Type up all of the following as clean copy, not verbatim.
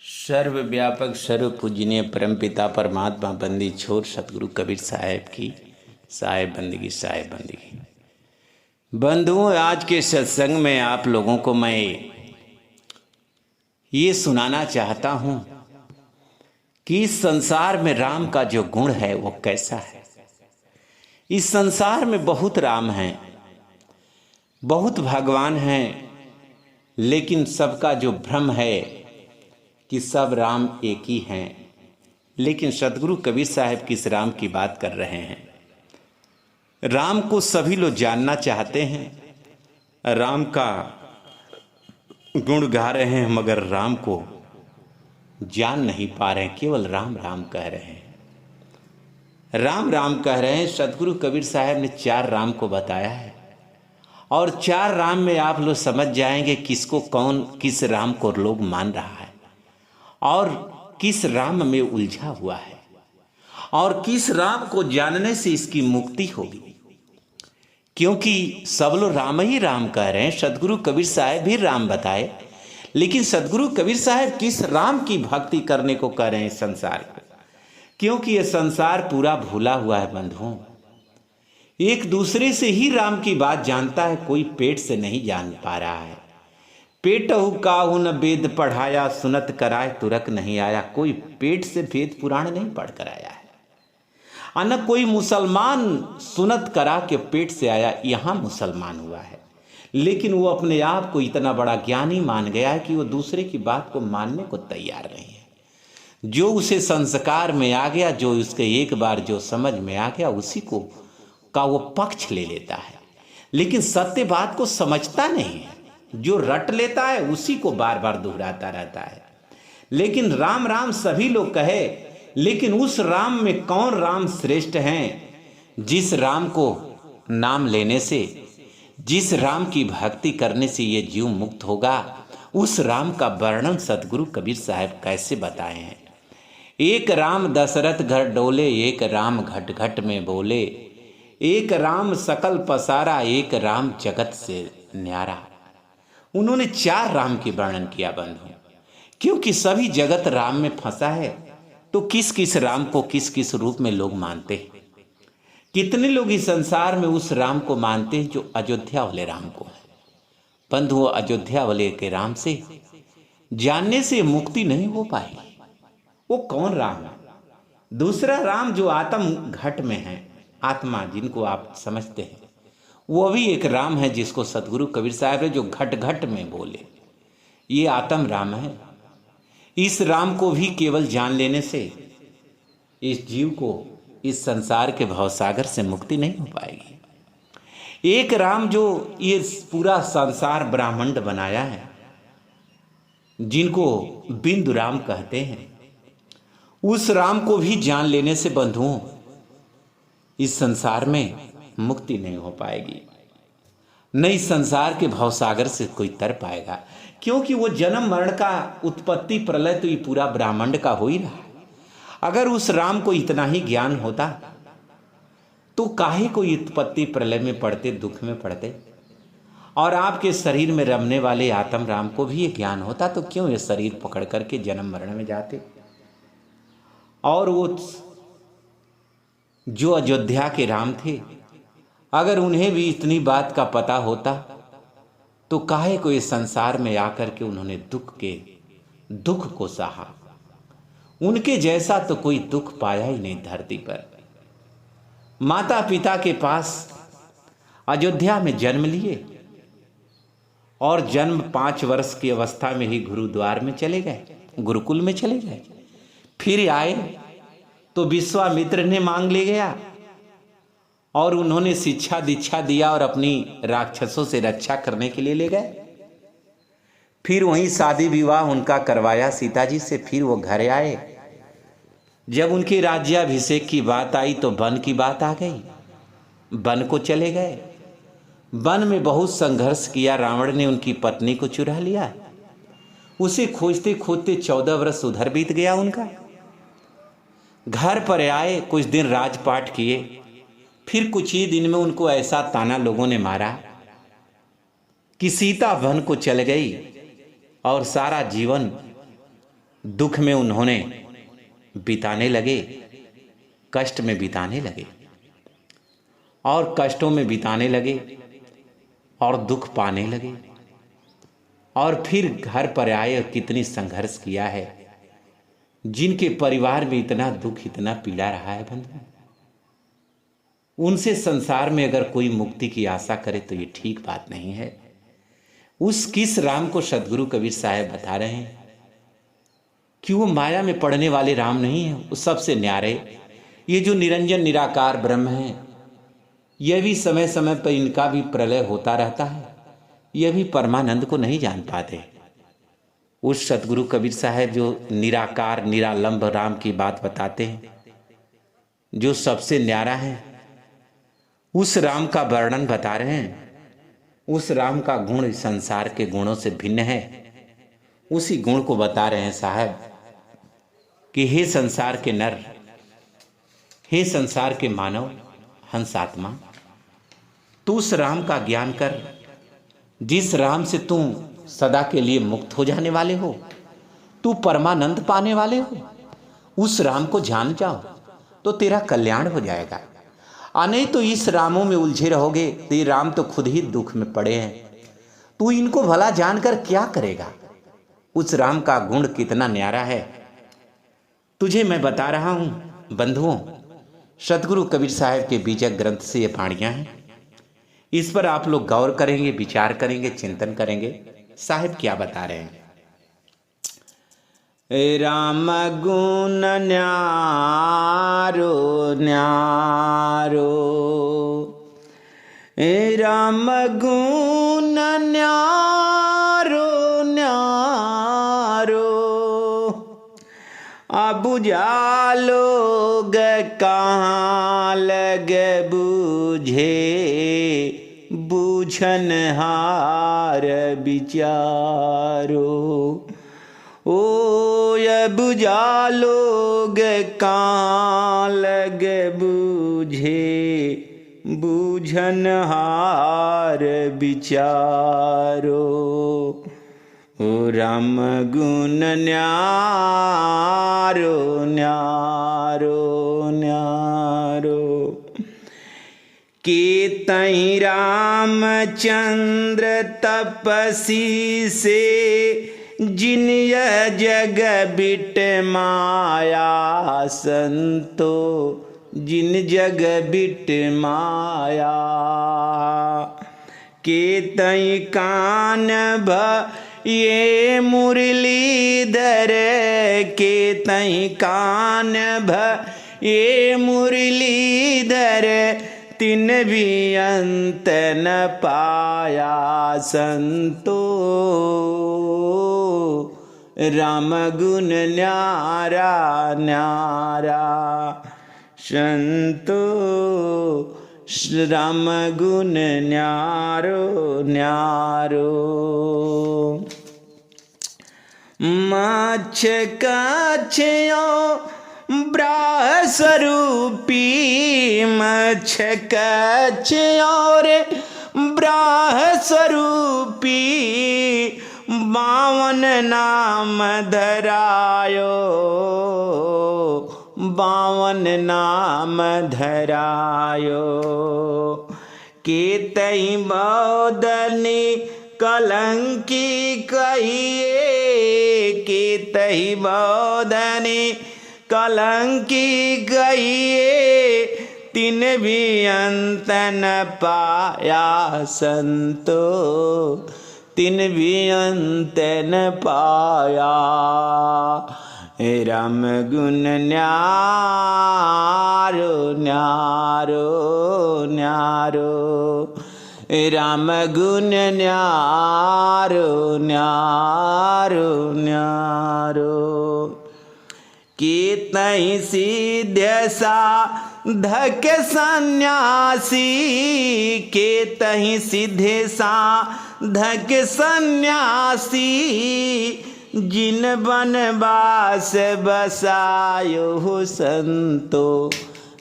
सर्वव्यापक सर्व पूजनीय परमपिता परमात्मा बंदी छोर सतगुरु कबीर साहेब की साहेब बंदगी। बंधुओं, आज के सत्संग में आप लोगों को मैं ये सुनाना चाहता हूँ कि इस संसार में राम का जो गुण है वो कैसा है। इस संसार में बहुत राम हैं, बहुत भगवान हैं, लेकिन सबका जो भ्रम है कि सब राम एक ही हैं। लेकिन सतगुरु कबीर साहब किस राम की बात कर रहे हैं। राम को सभी लोग जानना चाहते हैं, राम का गुण गा रहे हैं, मगर राम को जान नहीं पा रहे हैं, केवल राम राम कह रहे हैं, राम राम कह रहे हैं। सतगुरु कबीर साहब ने 4 राम को बताया है और 4 राम में आप लोग समझ जाएंगे किसको कौन किस राम को लोग मान रहा है और किस राम में उलझा हुआ है और किस राम को जानने से इसकी मुक्ति होगी। क्योंकि सब लोग राम ही राम कह रहे हैं, सतगुरु कबीर साहब भी राम बताए, लेकिन सतगुरु कबीर साहब किस राम की भक्ति करने को कह रहे हैं संसार को। क्योंकि यह संसार पूरा भूला हुआ है बंधुओं, एक दूसरे से ही राम की बात जानता है, कोई पेट से नहीं जान पा रहा है। पेटहु काहू न वेद पढ़ाया, सुनत कराए तुरक नहीं आया। कोई पेट से वेद पुराण नहीं पढ़ कर आया है, न कोई मुसलमान सुनत करा के पेट से आया यहाँ मुसलमान हुआ है। लेकिन वो अपने आप को इतना बड़ा ज्ञानी मान गया है कि वो दूसरे की बात को मानने को तैयार नहीं है। जो उसे संस्कार में आ गया, जो उसके एक बार जो समझ में आ गया, उसी को का वो पक्ष ले लेता है, लेकिन सत्य बात को समझता नहीं है। जो रट लेता है उसी को बार बार दोहराता रहता है। लेकिन राम राम सभी लोग कहे, लेकिन उस राम में कौन राम श्रेष्ठ हैं? जिस राम को नाम लेने से, जिस राम की भक्ति करने से ये जीव मुक्त होगा, उस राम का वर्णन सतगुरु कबीर साहब कैसे बताए हैं। एक राम दशरथ घर डोले, एक राम घट घट में बोले, एक राम सकल पसारा, एक राम जगत से न्यारा। उन्होंने 4 राम के वर्णन किया बंधु, क्योंकि सभी जगत राम में फंसा है। तो किस किस राम को किस किस रूप में लोग मानते हैं। कितने लोग इस संसार में उस राम को मानते हैं जो अयोध्या वाले राम को है। बंधु, अयोध्या वाले के राम से जानने से मुक्ति नहीं हो पाएगी। वो कौन राम है? दूसरा राम जो आत्म घट में है, आत्मा जिनको आप समझते हैं, वो भी एक राम है जिसको सतगुरु कबीर साहब ने जो घट घट में बोले, ये आत्म राम है। इस राम को भी केवल जान लेने से इस जीव को इस संसार के भवसागर से मुक्ति नहीं हो पाएगी। एक राम जो ये पूरा संसार ब्रह्मांड बनाया है, जिनको बिंदु राम कहते हैं, उस राम को भी जान लेने से बंधुओं इस संसार में मुक्ति नहीं हो पाएगी। नहीं संसार के भवसागर से कोई तर पाएगा, क्योंकि वो जन्म मरण का उत्पत्ति प्रलय तो ये पूरा ब्रह्मांड का हो ही रहा है। अगर उस राम को इतना ही ज्ञान होता तो काहे को उत्पत्ति प्रलय में पड़ते, दुख में पड़ते। और आपके शरीर में रमने वाले आत्म राम को भी ये ज्ञान होता तो क्यों ये शरीर पकड़ करके जन्म मरण में जाते। और वो जो अयोध्या के राम थे, अगर उन्हें भी इतनी बात का पता होता तो काहे को इस संसार में आकर के उन्होंने दुख को सहा। उनके जैसा तो कोई दुख पाया ही नहीं धरती पर। माता पिता के पास अयोध्या में जन्म लिए और जन्म 5 वर्ष की अवस्था में ही गुरुद्वार में चले गए, गुरुकुल में चले गए। फिर आए तो विश्वामित्र ने मांग ले गया और उन्होंने शिक्षा दीक्षा दिया और अपनी राक्षसों से रक्षा करने के लिए ले गए। फिर वहीं शादी विवाह उनका करवाया सीता जी से। फिर वो घर आए। जब उनके राज्याभिषेक की बात आई तो वन की बात आ गई, वन को चले गए। वन में बहुत संघर्ष किया, रावण ने उनकी पत्नी को चुरा लिया। उसे खोजते खोजते 14 वर्ष उधर बीत गया उनका। घर पर आए, कुछ दिन राजपाट किए। फिर कुछ ही दिन में उनको ऐसा ताना लोगों ने मारा कि सीता वन को चल गई और सारा जीवन दुख में उन्होंने बिताने लगे, कष्ट में बिताने लगे और कष्टों में बिताने लगे और दुख पाने लगे और फिर घर पर आए और कितनी संघर्ष किया है। जिनके परिवार में इतना दुख, इतना पीड़ा रहा है बंधु, उनसे संसार में अगर कोई मुक्ति की आशा करे तो ये ठीक बात नहीं है। उस किस राम को सदगुरु कबीर साहब बता रहे हैं कि वो माया में पड़ने वाले राम नहीं है, वो सबसे न्यारे, ये जो निरंजन निराकार ब्रह्म है, यह भी समय समय पर इनका भी प्रलय होता रहता है, यह भी परमानंद को नहीं जान पाते। उस सतगुरु कबीर साहब जो निराकार निरालंब राम की बात बताते हैं, जो सबसे न्यारा है, उस राम का वर्णन बता रहे हैं। उस राम का गुण इस संसार के गुणों से भिन्न है। उसी गुण को बता रहे हैं साहब कि हे संसार के नर, हे संसार के मानव, हंसात्मा, तू उस राम का ज्ञान कर जिस राम से तुम सदा के लिए मुक्त हो जाने वाले हो, तू परमानंद पाने वाले हो। उस राम को जान जाओ तो तेरा कल्याण हो जाएगा। नहीं तो इस रामों में उलझे रहोगे तो ये राम तो खुद ही दुख में पड़े हैं। तू इनको भला जानकर क्या करेगा? उस राम का गुण कितना न्यारा है तुझे मैं बता रहा हूं बंधुओं। सतगुरु कबीर साहब के बीजक ग्रंथ से ये वाणियां हैं। इस पर आप लोग गौर करेंगे, विचार करेंगे, चिंतन करेंगे। साहब क्या बता रहे हैं? राम गुण न्यारो न्यारो, राम गुण न्यारो न्यारो, बुझा लोग कहाँ लग बूझे, बूझन हार विचारो। ओ ये बुझा लोग कहाँ लग बूझे, बूझन हार विचारो। ओ राम गुण न्यारो न्यारो न्यारो, के तई रामचंद्र तपसी से, जिन यह जग बिट माया संतो, जिन जग बिट माया। के तई कान भ ये मुरलीधर, के तई कान भ ये मुरलीधर, तिन भी अंत न पाया संतो। राम गुण न्यारा न्यारा संतो, राम गुण न्यारो न्यारो। माछ काछयो ब्राह स्वरूपी, मछ काछयो रे ब्राह स्वरूपी, बावन नाम धरायो, बावन नाम धरायो। के तई बौदनी कलंकी कहिए, के तई बौदनी कलंकी कहिए, तिन भी अंत न पाया संतो, तिन भी अंत न पाया। राम गुण न्यारो न्यारो न्यारो, राम गुण न्यारो न्यारो न्यारो। के तई सिद्ध साधक सन्यासी, के तई सिद्ध साधक सन्यासी, जिन बनवास बसायो संतो,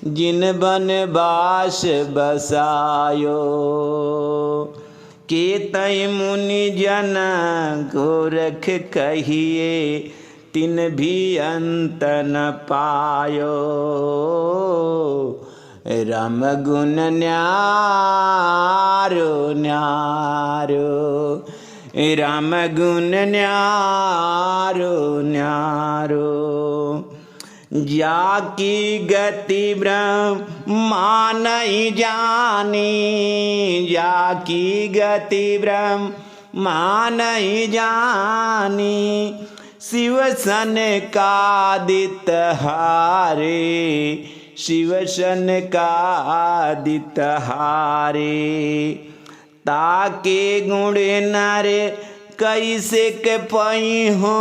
जिन बनवास बसायो। के तई मुनि जन गोरख कहिए, तिन भी अंत न पायो। राम गुण न्यारो न्यारो, राम गुण न्यारो न्यारो। जाकी गति ब्रह्मा नहीं जानी, जाकी गति ब्रह्मा नहीं जानी। शिव सन का दित हारे, शिव सन का दित हारे। ताके गुण नरे कैसे के पई हो,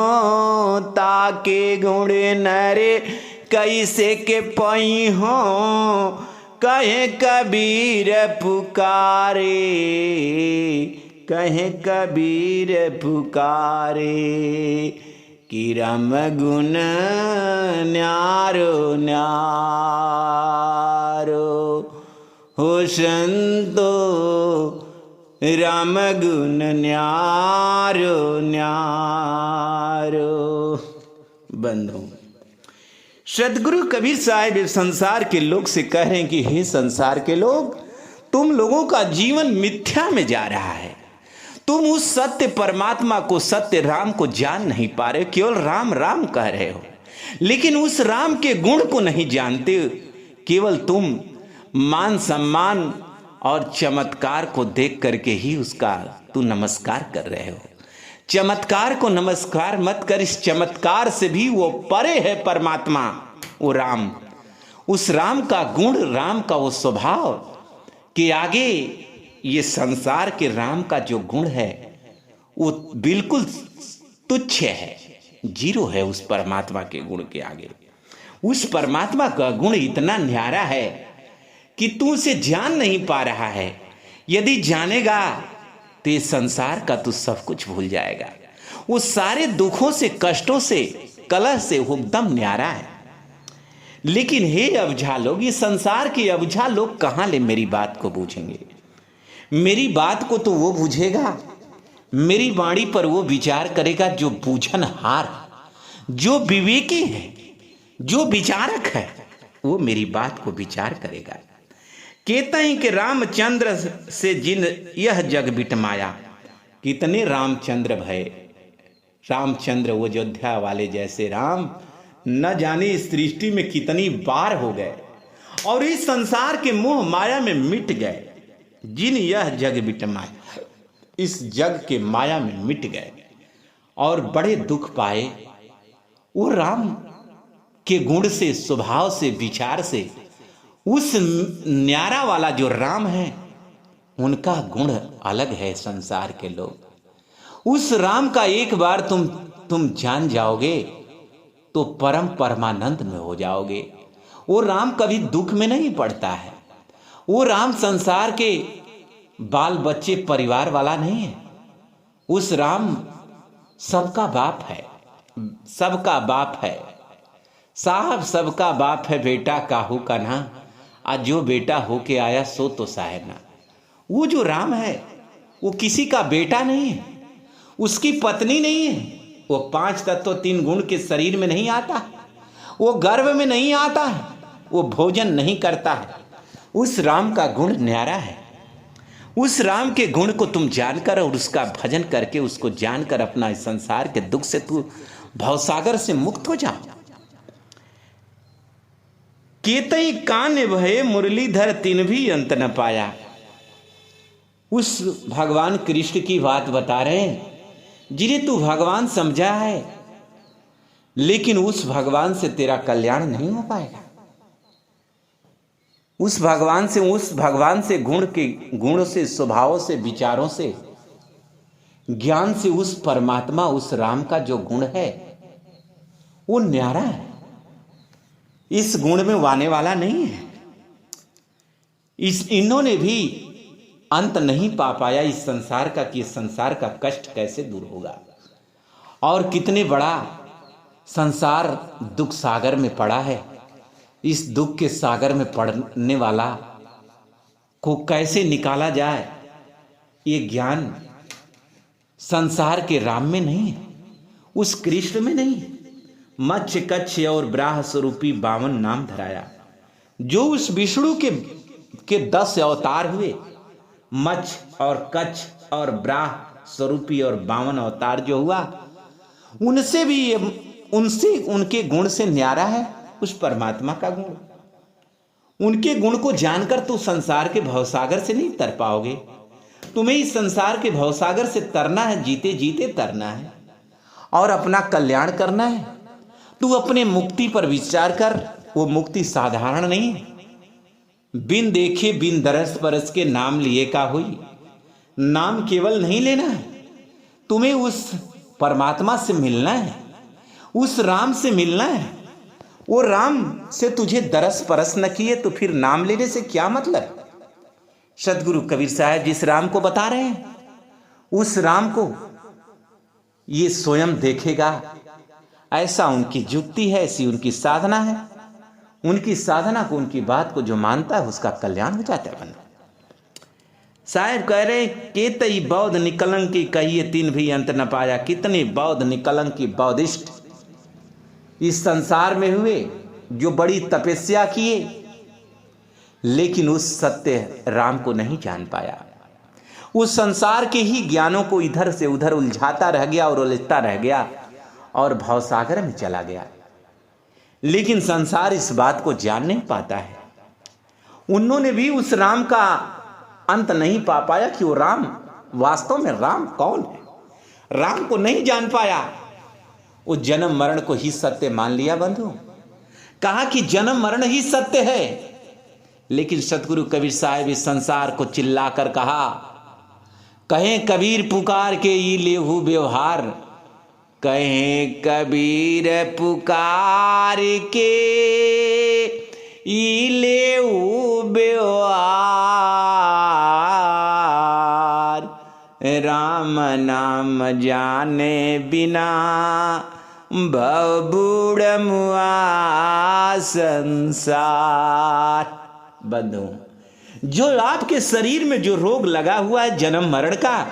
ताके गुण नरे कैसे के पई हो। कहे कबीर पुकारे, कहे कबीर पुकारे। कि राम गुण न्यारो न्यारो, हो संतो राम गुण न्यारो न्यारो। बंधु, सदगुरु कबीर साहिब संसार के लोग से कह रहे हैं कि हे संसार के लोग, तुम लोगों का जीवन मिथ्या में जा रहा है। तुम उस सत्य परमात्मा को, सत्य राम को जान नहीं पा रहे हो। केवल राम राम कह रहे हो, लेकिन उस राम के गुण को नहीं जानते। केवल तुम मान सम्मान और चमत्कार को देख करके ही उसका तू नमस्कार कर रहे हो। चमत्कार को नमस्कार मत कर, इस चमत्कार से भी वो परे है परमात्मा, वो राम। उस राम का गुण, राम का वो स्वभाव के आगे ये संसार के राम का जो गुण है वो बिल्कुल तुच्छ है, जीरो है उस परमात्मा के गुण के आगे। उस परमात्मा का गुण इतना न्यारा है कि तू उसे जान नहीं पा रहा है। यदि जानेगा तो ये संसार का तू सब कुछ भूल जाएगा। वो सारे दुखों से, कष्टों से, कलह से वो एकदम न्यारा है। लेकिन हे अबझा लोग, ये संसार के अबझा लोग कहाँ ले मेरी बात को बूझेंगे। मेरी बात को तो वो बूझेगा, मेरी वाणी पर वो विचार करेगा जो बूझनहार, जो विवेकी है, जो विचारक है, वो मेरी बात को विचार करेगा। कहते हैं कि रामचंद्र से जिन यह जग बिटमाया। कितने रामचंद्र भय, रामचंद्र वो अयोध्या वाले जैसे राम न जाने इस सृष्टि में कितनी बार हो गए और इस संसार के मोह माया में मिट गए। जिन यह जग बिटमाया, इस जग के माया में मिट गए और बड़े दुख पाए। वो राम के गुण से, स्वभाव से, विचार से, उस न्यारा वाला जो राम है उनका गुण अलग है। संसार के लोग उस राम का एक बार तुम जान जाओगे तो परम परमानंद में हो जाओगे। वो राम कभी दुख में नहीं पड़ता है। वो राम संसार के बाल बच्चे परिवार वाला नहीं है। उस राम सबका बाप है, सबका बाप है साहब, सबका बाप है। बेटा काहू का ना, आज जो बेटा होके आया सो तो साहेब ना। वो जो राम है वो किसी का बेटा नहीं है, उसकी पत्नी नहीं है। वो 5 तत्व 3 गुण के शरीर में नहीं आता, वो गर्भ में नहीं आता है, वो भोजन नहीं करता है। उस राम का गुण न्यारा है। उस राम के गुण को तुम जानकर और उसका भजन करके, उसको जानकर अपना इस संसार के दुख से तू भवसागर से मुक्त हो जा। केतई कान भये मुरलीधर तिन भी अंत न पाया। उस भगवान कृष्ण की बात बता रहे हैं जिन्हें तू भगवान समझा है, लेकिन उस भगवान से तेरा कल्याण नहीं हो पाएगा। उस भगवान से गुण से, स्वभावों से, विचारों से, ज्ञान से, उस परमात्मा, उस राम का जो गुण है वो न्यारा है। इस गुण में वाने वाला नहीं है। इन्होंने भी अंत नहीं पा पाया इस संसार का कि इस संसार का कष्ट कैसे दूर होगा और कितने बड़ा संसार दुख सागर में पड़ा है। इस दुख के सागर में पड़ने वाला को कैसे निकाला जाए, ये ज्ञान संसार के राम में नहीं है, उस कृष्ण में नहीं है। मत्स्य कच्छ और ब्राह स्वरूपी 52 नाम धराया। जो उस विष्णु के 10 अवतार हुए, मत्स्य और कच्छ और ब्राह स्वरूपी और 52 अवतार जो हुआ, उनसे भी उनके गुण से न्यारा है उस परमात्मा का गुण। उनके गुण को जानकर तू संसार के भवसागर से नहीं तर पाओगे। तुम्हें इस संसार के भवसागर से तरना है, जीते जीते तरना है और अपना कल्याण करना है। तू अपने मुक्ति पर विचार कर। वो मुक्ति साधारण नहीं है। बिन देखे बिन दरस परस के नाम लिए का हुई। नाम केवल नहीं लेना है, तुम्हें उस परमात्मा से मिलना है, उस राम से मिलना है। वो राम से तुझे दरस परस न किए तो फिर नाम लेने से क्या मतलब। सदगुरु कबीर साहब जिस राम को बता रहे हैं, उस राम को ये स्वयं देखेगा। ऐसा उनकी युक्ति है, ऐसी उनकी साधना है। उनकी साधना को, उनकी बात को जो मानता है उसका कल्याण हो जाता है। बंधु साहब कह रहे हैं, केतई बौद्ध निकलंकी कहिए तीन भी अंत न पाया। कितने बौद्ध निकलंकी बौद्धिस्ट इस संसार में हुए जो बड़ी तपस्या किए, लेकिन उस सत्य राम को नहीं जान पाया। उस संसार के ही ज्ञानों को इधर से उधर उलझाता रह गया और उलझता रह गया और भवसागर में चला गया। लेकिन संसार इस बात को जान नहीं पाता है। उन्होंने भी उस राम का अंत नहीं पा पाया कि वो राम वास्तव में राम कौन है। राम को नहीं जान पाया। वो जन्म मरण को ही सत्य मान लिया। बंधु कहा कि जन्म मरण ही सत्य है। लेकिन सतगुरु कबीर साहब इस संसार को चिल्लाकर कहा, कहें कबीर पुकार के ई लेहू व्यवहार। कहें कबीर पुकार के ई लेहू व्यवहार। राम नाम जाने बिना भवबूढ़ मुआ संसार। बंधु जो आपके शरीर में जो रोग लगा हुआ है जन्म मरण का,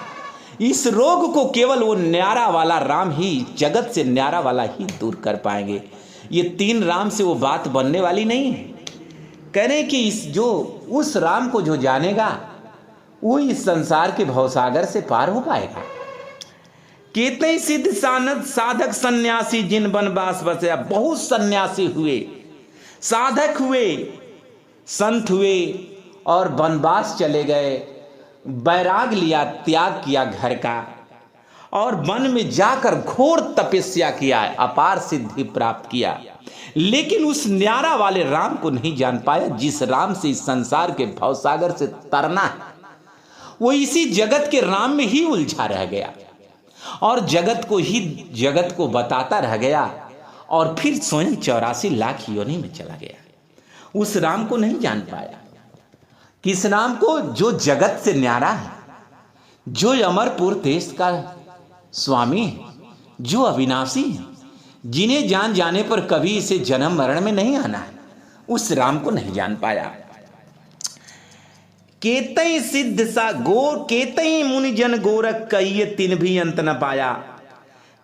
इस रोग को केवल वो न्यारा वाला राम ही, जगत से न्यारा वाला ही दूर कर पाएंगे। ये 3 राम से वो बात बनने वाली नहीं है। कह रहे कि इस जो उस राम को जो जानेगा वो इस संसार के भवसागर से पार हो पाएगा। कितने सिद्ध सानद साधक सन्यासी जिन वनवास बसे। बहुत सन्यासी हुए, साधक हुए, संत हुए और वनवास चले गए। बैराग लिया, त्याग किया घर का और वन में जाकर घोर तपस्या किया, अपार सिद्धि प्राप्त किया। लेकिन उस न्यारा वाले राम को नहीं जान पाया, जिस राम से इस संसार के भवसागर से तरना है। वो इसी जगत के राम में ही उलझा रह गया और जगत को बताता रह गया और फिर स्वयं 84 लाख योनि में चला गया। उस राम को नहीं जान पाया। किस राम को? जो जगत से न्यारा है, जो अमरपुर देश का स्वामी है, जो अविनाशी है, जिन्हें जान जाने पर कभी इसे जन्म मरण में नहीं आना है। उस राम को नहीं जान पाया। केतई सिद्ध सा गोर केतई मुनि जन गोरख कहिए तिन भी अंत न पाया।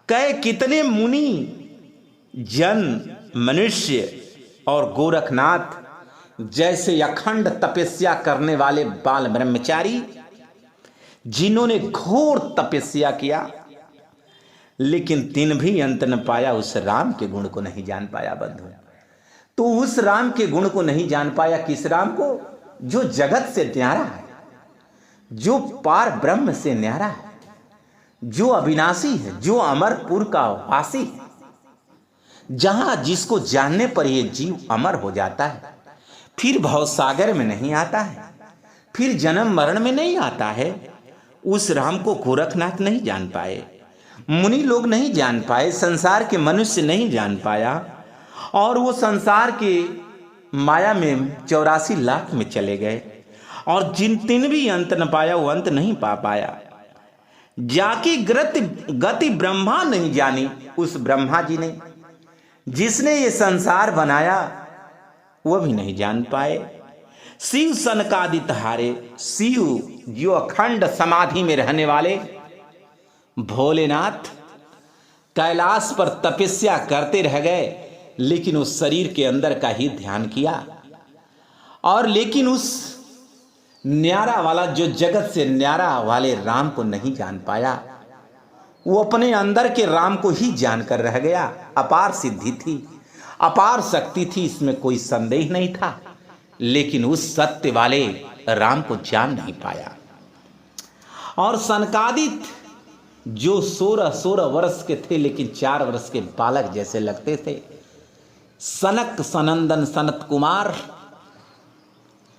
कह कितने मुनि जन मनुष्य और गोरखनाथ जैसे अखंड तपस्या करने वाले बाल ब्रह्मचारी, जिन्होंने घोर तपस्या किया लेकिन तिन भी अंत न पाया। उस राम के गुण को नहीं जान पाया। बंधु तो उस राम के गुण को नहीं जान पाया। किस राम को? जो जगत से न्यारा है, जो पार ब्रह्म से न्यारा है, जो अविनाशी है, जो अमरपुर का वासी है, जहां जिसको जानने पर यह जीव अमर हो जाता है, फिर भवसागर में नहीं आता है, फिर जन्म मरण में नहीं आता है। उस राम को गोरखनाथ नहीं जान पाए, मुनि लोग नहीं जान पाए, संसार के मनुष्य नहीं जान पाया और वो संसार के माया में 84 लाख में चले गए और जिन तिन भी अंत न पाया, वो अंत नहीं पा पाया। जाकी गति ब्रह्मा नहीं जानी। उस ब्रह्मा जी ने, जिसने ये संसार बनाया, वो भी नहीं जान पाए। शिव सनकादित हारे। शिव जो अखंड समाधि में रहने वाले भोलेनाथ, कैलाश पर तपस्या करते रह गए, लेकिन उस शरीर के अंदर का ही ध्यान किया। और लेकिन उस न्यारा वाला, जो जगत से न्यारा वाले राम को नहीं जान पाया। वो अपने अंदर के राम को ही जानकर रह गया। अपार सिद्धि थी, अपार शक्ति थी, इसमें कोई संदेह नहीं था, लेकिन उस सत्य वाले राम को जान नहीं पाया। और सनकादिक जो 16 वर्ष के थे, लेकिन 4 वर्ष के बालक जैसे लगते थे। सनक सनंदन सनत कुमार,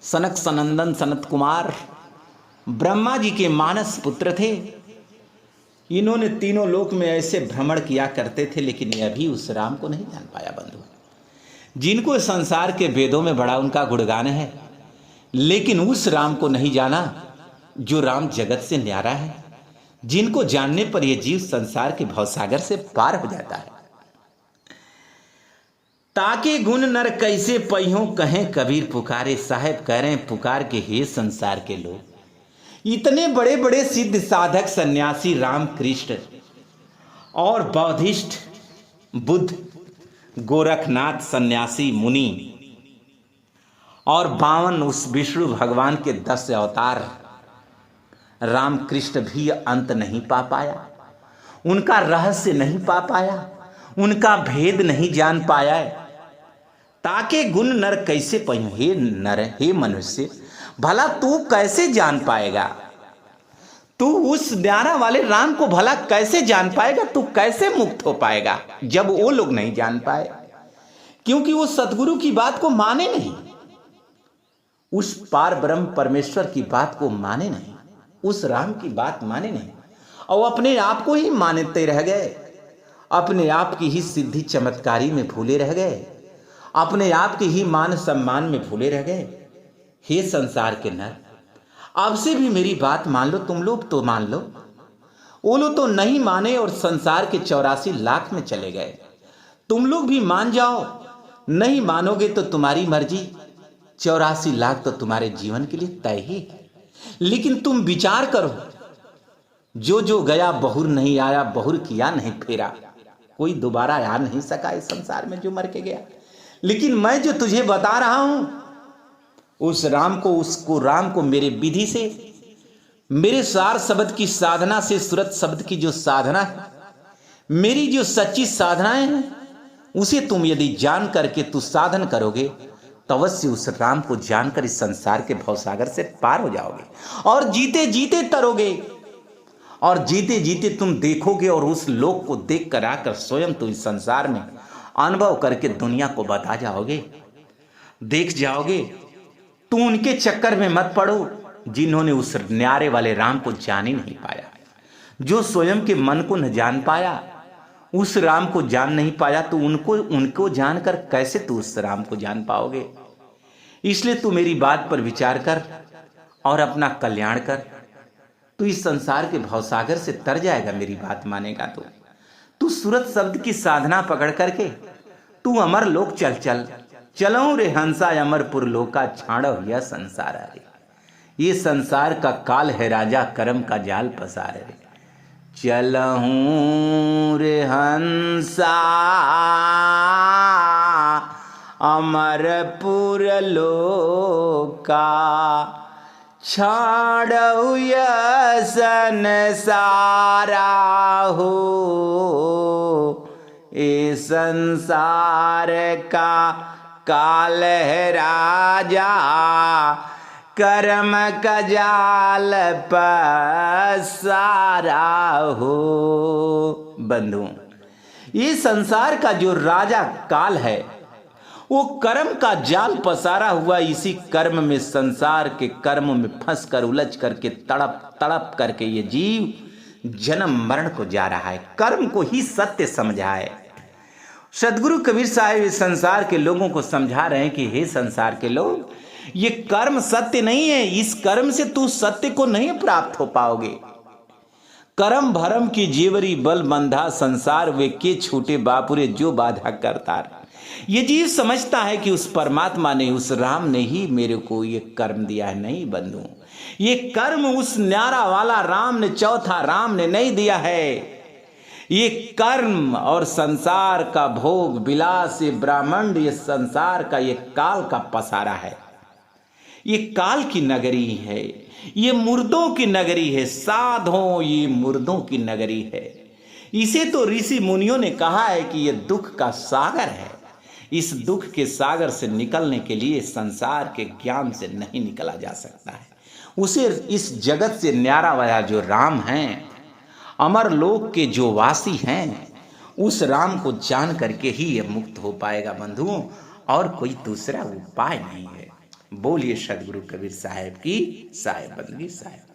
सनक सनंदन सनत कुमार ब्रह्मा जी के मानस पुत्र थे। इन्होंने तीनों लोक में ऐसे भ्रमण किया करते थे, लेकिन ये अभी उस राम को नहीं जान पाया। बंधु, जिनको संसार के वेदों में बड़ा उनका गुणगान है, लेकिन उस राम को नहीं जाना जो राम जगत से न्यारा है, जिनको जानने पर यह जीव संसार के भवसागर से पार हो जाता है। ताके गुण नर कैसे पहियों कहें कबीर पुकारे। साहेब कह रहे हैं पुकार के हे संसार के लोग। इतने बड़े बड़े सिद्ध साधक सन्यासी राम कृष्ण और बौद्धिष्ट बुद्ध, गोरखनाथ सन्यासी मुनि और 52 उस विष्णु भगवान के 10 अवतार, राम कृष्ण भी अंत नहीं पा पाया, उनका रहस्य नहीं पा पाया, उनका भेद नहीं जान पाया। ताके गुण नर कैसे पहियों, हे नर, हे मनुष्य, भला तू कैसे जान पाएगा? तू उस न्यारा वाले राम को भला कैसे जान पाएगा? तू कैसे मुक्त हो पाएगा जब वो लोग नहीं जान पाए? क्योंकि वो सतगुरु की बात को माने नहीं, उस पार ब्रह्म परमेश्वर की बात को माने नहीं, उस राम की बात माने नहीं, और अपने आप को ही मानते रह गए, अपने आप की ही सिद्धि चमत्कारी में भूले रह गए, अपने आप के ही मान सम्मान में भूले रह गए। हे संसार के नर, अब से भी मेरी बात मान लो, तुम लोग तो मान लो, वो लोग तो नहीं माने और संसार के 84 लाख में चले गए। तुम लोग भी मान जाओ, नहीं मानोगे तो तुम्हारी मर्जी, 84 लाख तो तुम्हारे जीवन के लिए तय ही है। लेकिन तुम विचार करो, जो जो गया बहुर नहीं आया, बहुर किया नहीं फेरा, कोई दोबारा आ नहीं सका इस संसार में जो मर के गया। लेकिन मैं जो तुझे बता रहा हूं, उस राम को, उसको राम को मेरे विधि से, मेरे सार शब्द की साधना से, सूरत शब्द की जो साधना है, मेरी जो सच्ची साधनाएं हैं, उसे तुम यदि जान करके तू साधन करोगे तो अवश्य उस राम को जानकर इस संसार के भवसागर से पार हो जाओगे और जीते जीते तरोगे, और जीते जीते तुम देखोगे और उस लोक को देख कर आकर स्वयं तुम इस संसार में अनुभव करके दुनिया को बता जाओगे, देख जाओगे। तू उनके चक्कर में मत पड़ो जिन्होंने उस न्यारे वाले राम को जान ही नहीं पाया, जो स्वयं के मन को न जान पाया, उस राम को जान नहीं पाया, तो उनको जानकर कैसे तू उस राम को जान पाओगे? इसलिए तू मेरी बात पर विचार कर और अपना कल्याण कर। तू इस संसार के भवसागर से तर जाएगा, मेरी बात मानेगा तो। तू सूरत शब्द की साधना पकड़ करके तू अमर लोक चल चल, चलो रे हंसा अमरपुर लोका, छाड़ो यह संसार रे, ये संसार का काल है राजा, कर्म का जाल पसार रे। चलहूं रे हंसा अमरपुर लोका, छाड़ो यह संसारा हो, ये संसार का काल है राजा, कर्म का जाल पसारा हो। बंधु, ये संसार का जो राजा काल है, वो कर्म का जाल पसारा हुआ। इसी कर्म में, संसार के कर्म में फंस कर, उलझ करके, तड़प तड़प करके ये जीव जन्म मरण को जा रहा है। कर्म को ही सत्य समझा है। सदगुरु कबीर साहब इस संसार के लोगों को समझा रहे हैं कि हे संसार के लोग, ये कर्म सत्य नहीं है, इस कर्म से तू सत्य को नहीं प्राप्त हो पाओगे। कर्म भरम की जेवरी बल बंधा, संसार वे के छूटे बापुरे जो बाधा करता। ये जीव समझता है कि उस परमात्मा ने, उस राम ने ही मेरे को ये कर्म दिया है। नहीं बंधु, ये कर्म उस न्यारा वाला राम ने, चौथा राम ने नहीं दिया है। ये कर्म और संसार का भोग विलास, ये ब्रह्मांड, ये संसार का, ये काल का पसारा है। ये काल की नगरी है, ये मुर्दों की नगरी है। साधों, ये मुर्दों की नगरी है। इसे तो ऋषि मुनियों ने कहा है कि ये दुख का सागर है। इस दुख के सागर से निकलने के लिए संसार के ज्ञान से नहीं निकला जा सकता है। उसे इस जगत से न्यारा वाला जो राम हैं, अमर लोक के जो वासी हैं, उस राम को जान करके ही ये मुक्त हो पाएगा बंधुओं, और कोई दूसरा उपाय नहीं है। बोलिए सदगुरु कबीर साहब की साहेब बंदगी साहेब।